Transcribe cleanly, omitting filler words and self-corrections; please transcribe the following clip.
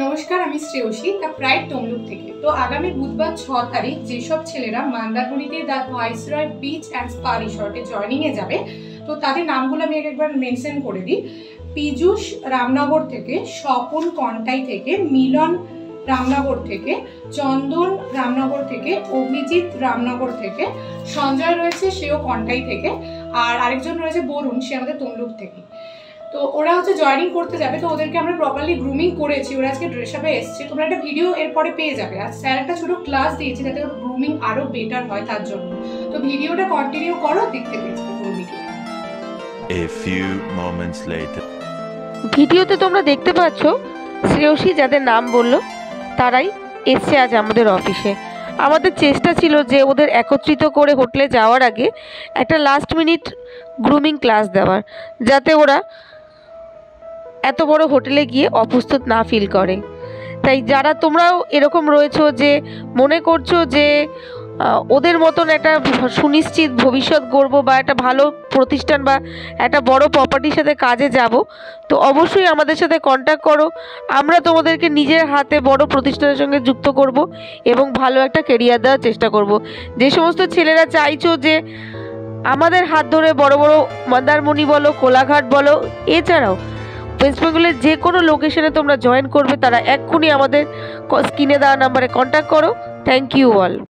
নমস্কার, আমি Shreyasi the pride Tamluk থেকে। তো আগামী বুধবার 6 তারিখ যেসব ছেলেরা মন্দারমণিতে the viceroy beach and spa রিসর্টে জয়নিংয়ে যাবে, তো তাদের নামগুলো আমি একবার মেনশন করে দিই। পীযূষ রামনগর থেকে, স্বপন কন্টাই থেকে, মিলন রামনগর থেকে, চন্দন রামনগর থেকে, অভিজিৎ রামনগর থেকে, সঞ্জয় রয়েছে সেও কন্টাই থেকে, আর আরেকজন রয়েছে বরুণ, সে আমাদের তমলুক থেকে। তো ওরা হচ্ছে জয়েনিং করতে যাবে, তো ওদেরকে আমরা প্রপারলি গ্রুমিং করেছি। ওরা আজকে ড্রেস আপে এসছে, তোমরা একটা ভিডিও এরপরে পেয়ে যাবে। আর স্যার একটা ছোট ক্লাস দিয়েছে যাতে ওর গ্রুমিং আরো বেটার হয় তার জন্য। তো ভিডিওটা কন্টিনিউ করো, দেখতে পেয়ে যাবে পুরো video. A few moments later. ভিডিওতে তোমরা দেখতে পাচ্ছ শ্রেয়সী যাদের নাম বললো তারাই এসছে আজ আমাদের অফিসে। আমাদের চেষ্টা ছিল যে ওদের একত্রিত করে হোটেলে যাওয়ার আগে একটা লাস্ট মিনিট গ্রুমিং ক্লাস দেওয়ার, যাতে ওরা এত বড় হোটেলে গিয়ে অপ্রস্তুত না ফিল করে। তাই যারা তোমরাও এরকম রয়েছো যে মনে করছো যে ওদের মতন একটা সুনিশ্চিত ভবিষ্যৎ গড়বো বা একটা ভালো প্রতিষ্ঠান বা একটা বড় প্রপার্টির সাথে কাজে যাব, তো অবশ্যই আমাদের সাথে কন্ট্যাক্ট করো। আমরা তোমাদেরকে নিজের হাতে বড় প্রতিষ্ঠানের সঙ্গে যুক্ত করব এবং ভালো একটা কেরিয়ার দেওয়ার চেষ্টা করব। যে সমস্ত ছেলেরা চাইছো যে আমাদের হাত ধরে বড় বড় মন্দারমণি বলো, কোলাঘাট বলো, এছাড়াও ওয়েস্ট বেঙ্গলের যে কোনো লোকেশনে তোমরা জয়েন করবে, তারা এক্ষুনি আমাদের স্ক্রিনে দেওয়া নাম্বারে কন্ট্যাক্ট করো। Thank you all.